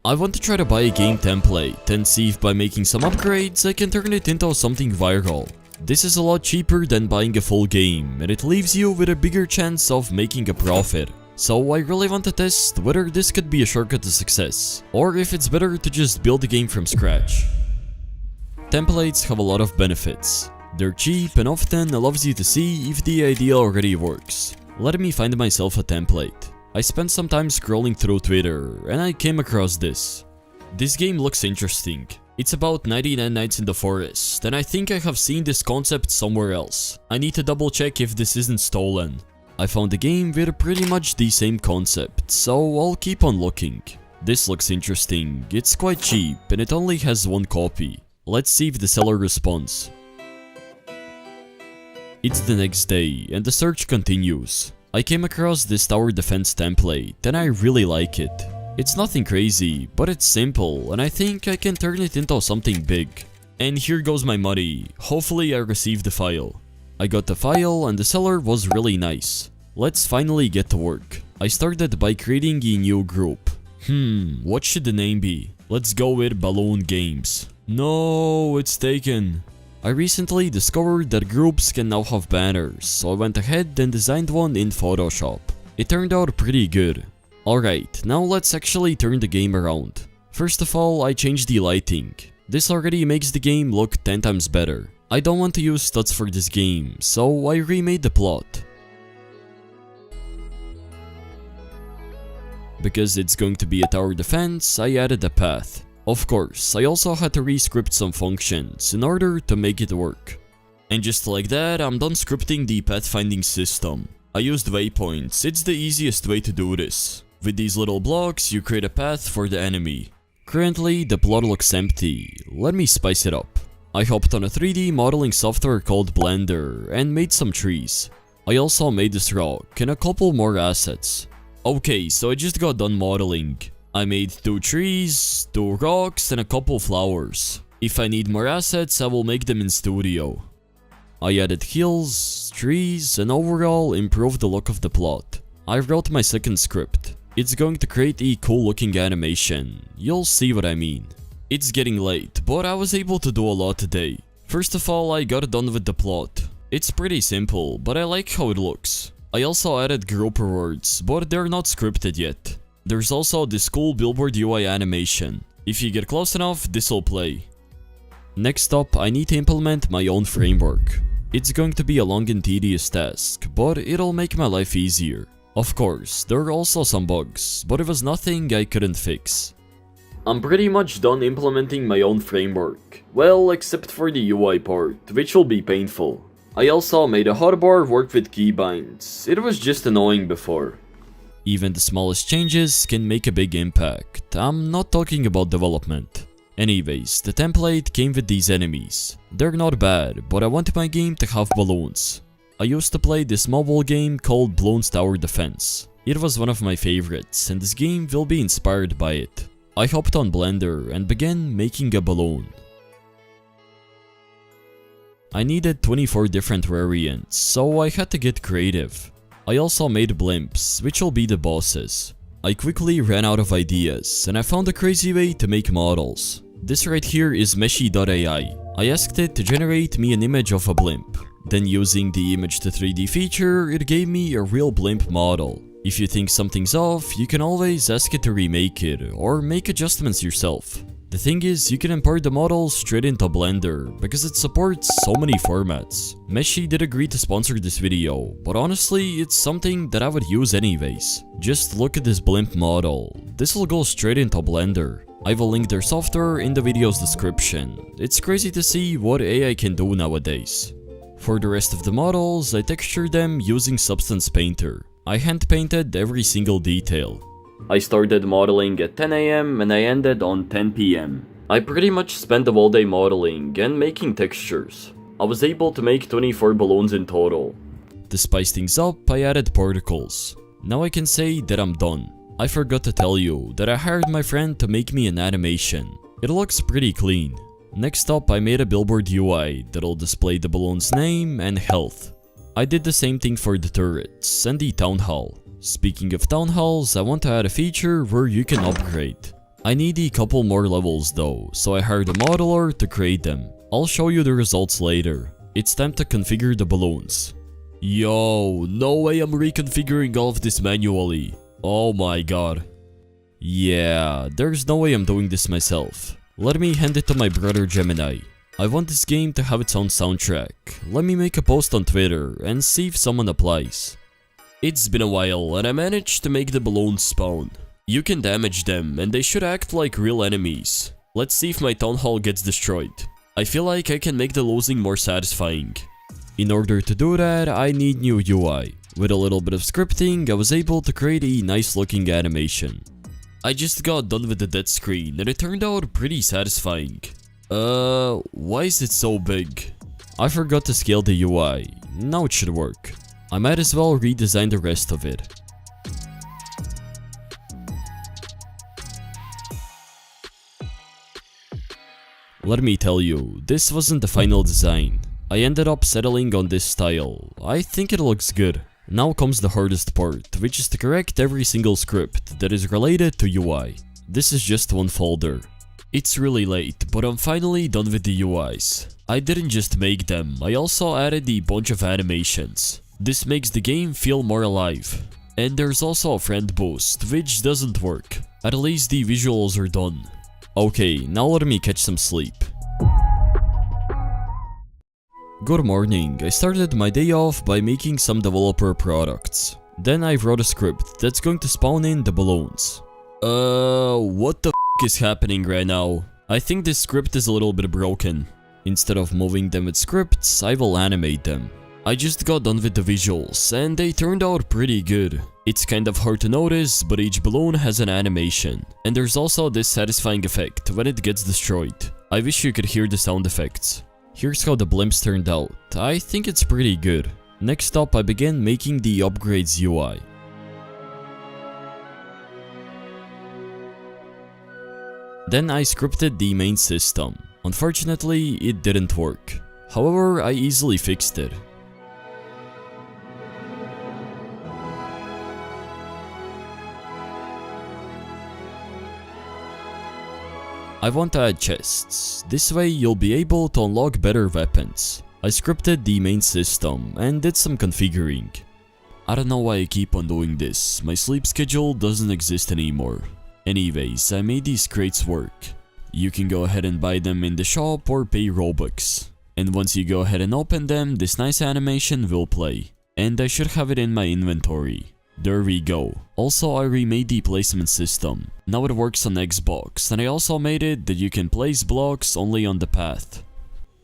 I want to try to buy a game template and see if by making some upgrades I can turn it into something viral. This is a lot cheaper than buying a full game, and it leaves you with a bigger chance of making a profit. So I really want to test whether this could be a shortcut to success, or if it's better to just build the game from scratch. Templates have a lot of benefits. They're cheap and often allows you to see if the idea already works. Let me find myself a template. I spent some time scrolling through Twitter and I came across this. This game looks interesting. It's about 99 Nights in the Forest, and I think I have seen this concept somewhere else. I need to double check if this isn't stolen. I found a game with pretty much the same concept, so I'll keep on looking. This looks interesting. It's quite cheap and it only has one copy. Let's see if the seller responds. It's the next day and the search continues. I came across this tower defense template and I really like it. It's nothing crazy, but it's simple and I think I can turn it into something big. And here goes my money. Hopefully I received the file. I got the file and the seller was really nice. Let's finally get to work. I started by creating a new group. What should the name be? Let's go with Balloon Games. No, it's taken. I recently discovered that groups can now have banners, so I went ahead and designed one in Photoshop. It turned out pretty good. Alright, now let's actually turn the game around. First of all, I changed the lighting. This already makes the game look 10 times better. I don't want to use stats for this game, so I remade the plot. Because it's going to be a tower defense, I added a path. Of course, I also had to re-script some functions in order to make it work. And just like that, I'm done scripting the pathfinding system. I used waypoints, it's the easiest way to do this. With these little blocks, you create a path for the enemy. Currently, the plot looks empty. Let me spice it up. I hopped on a 3D modeling software called Blender and made some trees. I also made this rock and a couple more assets. Okay, so I just got done modeling. I made 2 trees, 2 rocks and a couple flowers. If I need more assets, I will make them in Studio. I added hills, trees and overall improved the look of the plot. I wrote my second script. It's going to create a cool looking animation. You'll see what I mean. It's getting late, but I was able to do a lot today. First of all, I got done with the plot. It's pretty simple, but I like how it looks. I also added group rewards, but they're not scripted yet. There's also this cool billboard UI animation. If you get close enough, this'll play. Next up, I need to implement my own framework. It's going to be a long and tedious task, but it'll make my life easier. Of course, there are also some bugs, but it was nothing I couldn't fix. I'm pretty much done implementing my own framework. Well, except for the UI part, which will be painful. I also made a hotbar work with keybinds. It was just annoying before. Even the smallest changes can make a big impact. I'm not talking about development. Anyways, the template came with these enemies. They're not bad, but I wanted my game to have balloons. I used to play this mobile game called Bloons Tower Defense. It was one of my favorites, and this game will be inspired by it. I hopped on Blender and began making a balloon. I needed 24 different variants, so I had to get creative. I also made blimps, which will be the bosses. I quickly ran out of ideas, and I found a crazy way to make models. This right here is Meshy.ai. I asked it to generate me an image of a blimp. Then using the image to 3D feature, it gave me a real blimp model. If you think something's off, you can always ask it to remake it, or make adjustments yourself. The thing is, you can import the model straight into Blender, because it supports so many formats. Meshy did agree to sponsor this video, but honestly, it's something that I would use anyways. Just look at this blimp model. This will go straight into Blender. I will link their software in the video's description. It's crazy to see what AI can do nowadays. For the rest of the models, I textured them using Substance Painter. I hand painted every single detail. I started modeling at 10 AM and I ended on 10 PM. I pretty much spent the whole day modeling and making textures. I was able to make 24 balloons in total. To spice things up, I added particles. Now I can say that I'm done. I forgot to tell you that I hired my friend to make me an animation. It looks pretty clean. Next up, I made a billboard UI that'll display the balloon's name and health. I did the same thing for the turrets and the town hall. Speaking of town halls, I want to add a feature where you can upgrade. I need a couple more levels though, so I hired a modeler to create them. I'll show you the results later. It's time to configure the balloons. Yo, no way I'm reconfiguring all of this manually. Oh my god. Yeah, there's no way I'm doing this myself. Let me hand it to my brother Gemini. I want this game to have its own soundtrack. Let me make a post on Twitter and see if someone applies. It's been a while and I managed to make the balloons spawn. You can damage them and they should act like real enemies. Let's see if my town hall gets destroyed. I feel like I can make the losing more satisfying. In order to do that, I need new UI. With a little bit of scripting, I was able to create a nice looking animation. I just got done with the dead screen and it turned out pretty satisfying. Why is it so big? I forgot to scale the UI. Now it should work. I might as well redesign the rest of it. Let me tell you, this wasn't the final design. I ended up settling on this style. I think it looks good. Now comes the hardest part, which is to correct every single script that is related to UI. This is just one folder. It's really late, but I'm finally done with the UIs. I didn't just make them, I also added a bunch of animations. This makes the game feel more alive. And there's also a friend boost, which doesn't work. At least the visuals are done. Okay, now let me catch some sleep. Good morning, I started my day off by making some developer products. Then I wrote a script that's going to spawn in the balloons. What the f is happening right now? I think this script is a little bit broken. Instead of moving them with scripts, I will animate them. I just got done with the visuals and they turned out pretty good. It's kind of hard to notice, but each balloon has an animation. And there's also this satisfying effect when it gets destroyed. I wish you could hear the sound effects. Here's how the blimps turned out. I think it's pretty good. Next up, I began making the upgrades UI. Then I scripted the main system. Unfortunately, it didn't work. However, I easily fixed it. I want to add chests. This way you'll be able to unlock better weapons. I scripted the main system and did some configuring. I don't know why I keep on doing this. My sleep schedule doesn't exist anymore. Anyways, I made these crates work. You can go ahead and buy them in the shop or pay Robux. And once you go ahead and open them, this nice animation will play. And I should have it in my inventory. There we go. Also, I remade the placement system. Now it works on Xbox, and I also made it that you can place blocks only on the path.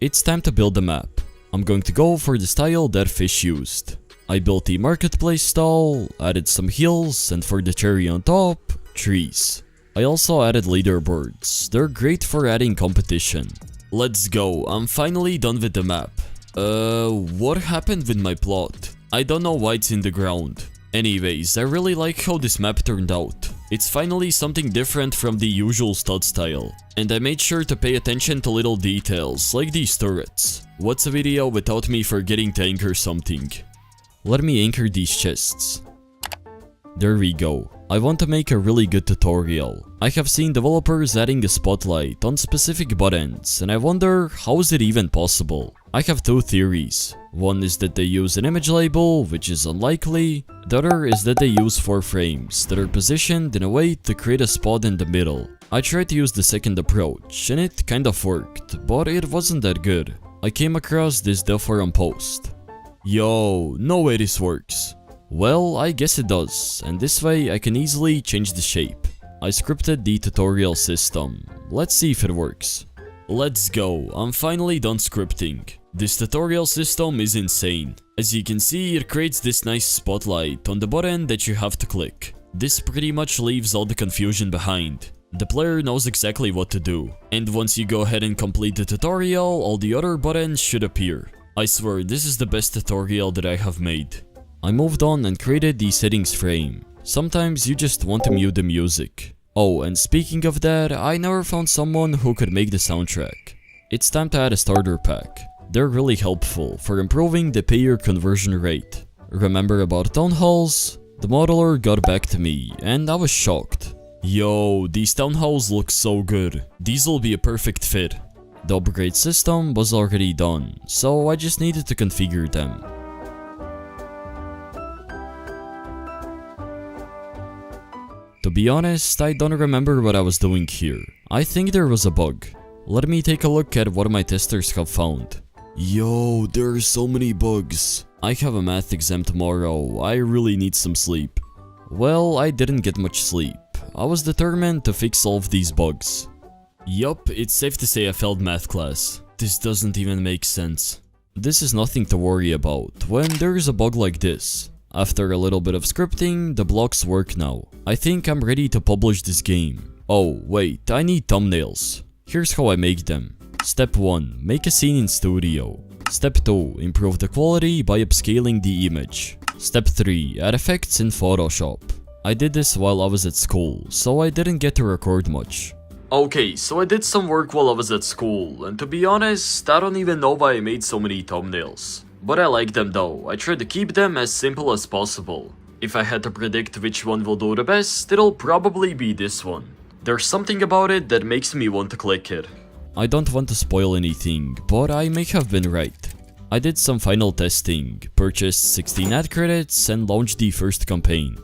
It's time to build the map. I'm going to go for the style that Fish used. I built the marketplace stall, added some hills, and for the cherry on top, trees. I also added leaderboards. They're great for adding competition. Let's go. I'm finally done with the map. What happened with my plot? I don't know why it's in the ground. Anyways, I really like how this map turned out. It's finally something different from the usual stud style. And I made sure to pay attention to little details, like these turrets. What's a video without me forgetting to anchor something? Let me anchor these chests. There we go. I want to make a really good tutorial. I have seen developers adding a spotlight on specific buttons, and I wonder, how is it even possible? I have two theories. One is that they use an image label, which is unlikely. The other is that they use 4 frames that are positioned in a way to create a spot in the middle. I tried to use the second approach, and it kind of worked, but it wasn't that good. I came across this dev forum post. Yo, no way this works. Well, I guess it does, and this way I can easily change the shape. I scripted the tutorial system. Let's see if it works. Let's go, I'm finally done scripting. This tutorial system is insane. As you can see, it creates this nice spotlight on the button that you have to click. This pretty much leaves all the confusion behind. The player knows exactly what to do. And once you go ahead and complete the tutorial, all the other buttons should appear. I swear, this is the best tutorial that I have made. I moved on and created the settings frame. Sometimes you just want to mute the music. Oh, and speaking of that, I never found someone who could make the soundtrack. It's time to add a starter pack. They're really helpful for improving the payer conversion rate. Remember about town halls? The modeler got back to me and I was shocked. Yo, these town halls look so good. These will be a perfect fit. The upgrade system was already done, so I just needed to configure them. To be honest, I don't remember what I was doing here. I think there was a bug. Let me take a look at what my testers have found. Yo, there are so many bugs. I have a math exam tomorrow. I really need some sleep. Well, I didn't get much sleep. I was determined to fix all of these bugs. Yup, it's safe to say I failed math class. This doesn't even make sense. This is nothing to worry about when there's a bug like this. After a little bit of scripting, the blocks work now. I think I'm ready to publish this game. Oh, wait, I need thumbnails. Here's how I make them. Step 1. Make a scene in Studio. Step 2. Improve the quality by upscaling the image. Step 3. Add effects in Photoshop. I did this while I was at school, so I didn't get to record much. Okay, so I did some work while I was at school, and to be honest, I don't even know why I made so many thumbnails. But I like them though. I try to keep them as simple as possible. If I had to predict which one will do the best, it'll probably be this one. There's something about it that makes me want to click it. I don't want to spoil anything, but I may have been right. I did some final testing, purchased 16 ad credits, and launched the first campaign.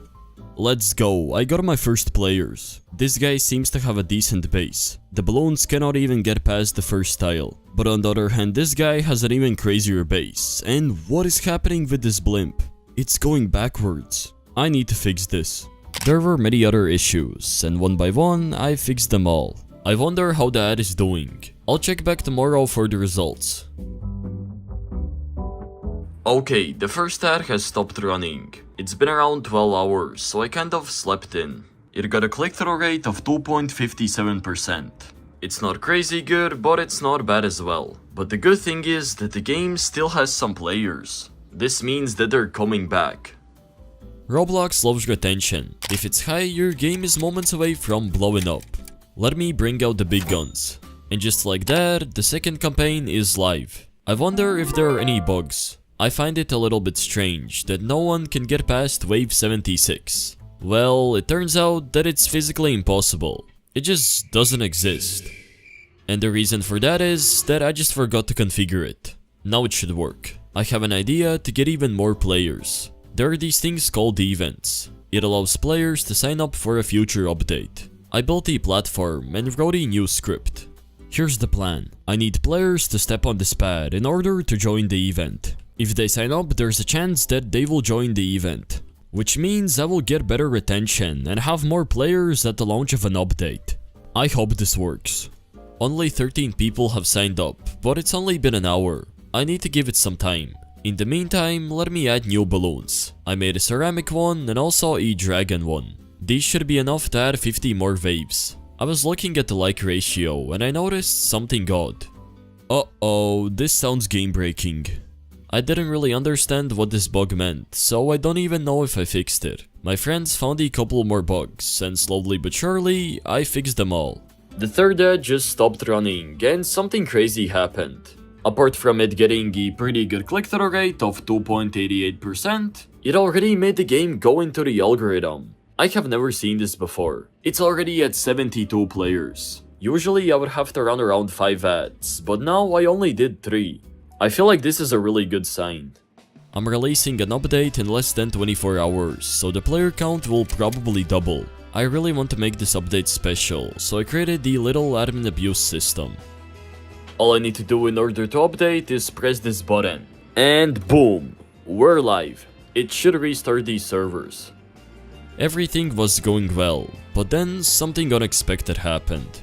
Let's go, I got my first players. This guy seems to have a decent base. The balloons cannot even get past the first tile. But on the other hand, this guy has an even crazier base. And what is happening with this blimp? It's going backwards. I need to fix this. There were many other issues, and one by one, I fixed them all. I wonder how the ad is doing. I'll check back tomorrow for the results. Okay, the first ad has stopped running. It's been around 12 hours, so I kind of slept in. It got a click-through rate of 2.57%. It's not crazy good, but it's not bad as well. But the good thing is that the game still has some players. This means that they're coming back. Roblox loves retention. If it's high, your game is moments away from blowing up. Let me bring out the big guns. And just like that, the second campaign is live. I wonder if there are any bugs. I find it a little bit strange that no one can get past wave 76. Well, it turns out that it's physically impossible. It just doesn't exist. And the reason for that is that I just forgot to configure it. Now it should work. I have an idea to get even more players. There are these things called events. It allows players to sign up for a future update. I built a platform and wrote a new script. Here's the plan. I need players to step on this pad in order to join the event. If they sign up, there's a chance that they will join the event. Which means I will get better retention and have more players at the launch of an update. I hope this works. Only 13 people have signed up, but it's only been an hour. I need to give it some time. In the meantime, let me add new balloons. I made a ceramic one and also a dragon one. These should be enough to add 50 more waves. I was looking at the like ratio and I noticed something odd. Uh-oh, this sounds game breaking. I didn't really understand what this bug meant, so I don't even know if I fixed it. My friends found a couple more bugs, and slowly but surely, I fixed them all. The third ad just stopped running, and something crazy happened. Apart from it getting a pretty good click-through rate of 2.88%, it already made the game go into the algorithm. I have never seen this before. It's already at 72 players. Usually I would have to run around 5 ads, but now I only did 3. I feel like this is a really good sign. I'm releasing an update in less than 24 hours, so the player count will probably double. I really want to make this update special, so I created the little admin abuse system. All I need to do in order to update is press this button. And boom! We're live. It should restart these servers. Everything was going well, but then something unexpected happened.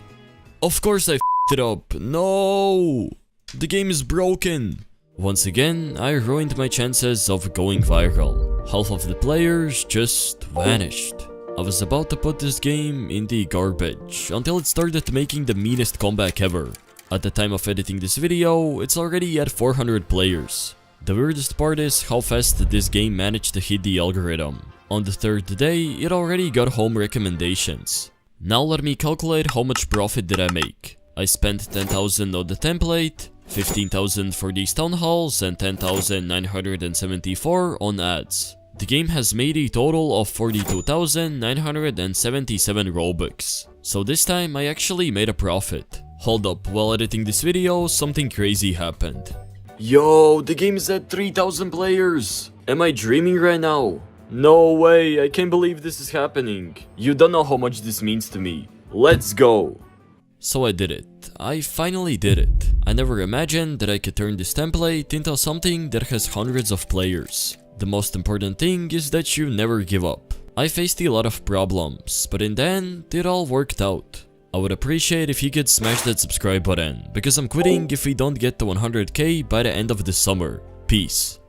Of course I f***ed it up. No! The game is broken! Once again, I ruined my chances of going viral. Half of the players just vanished. I was about to put this game in the garbage until it started making the meanest comeback ever. At the time of editing this video, it's already at 400 players. The weirdest part is how fast this game managed to hit the algorithm. On the third day, it already got home recommendations. Now let me calculate how much profit did I make. I spent 10,000 on the template, 15,000 for these town halls and 10,974 on ads. The game has made a total of 42,977 Robux. So this time I actually made a profit. Hold up, while editing this video, something crazy happened. Yo, the game is at 3,000 players! Am I dreaming right now? No way, I can't believe this is happening. You don't know how much this means to me. Let's go! So I did it. I finally did it. I never imagined that I could turn this template into something that has hundreds of players. The most important thing is that you never give up. I faced a lot of problems, but in the end, it all worked out. I would appreciate if you could smash that subscribe button, because I'm quitting if we don't get to 100k by the end of the summer. Peace.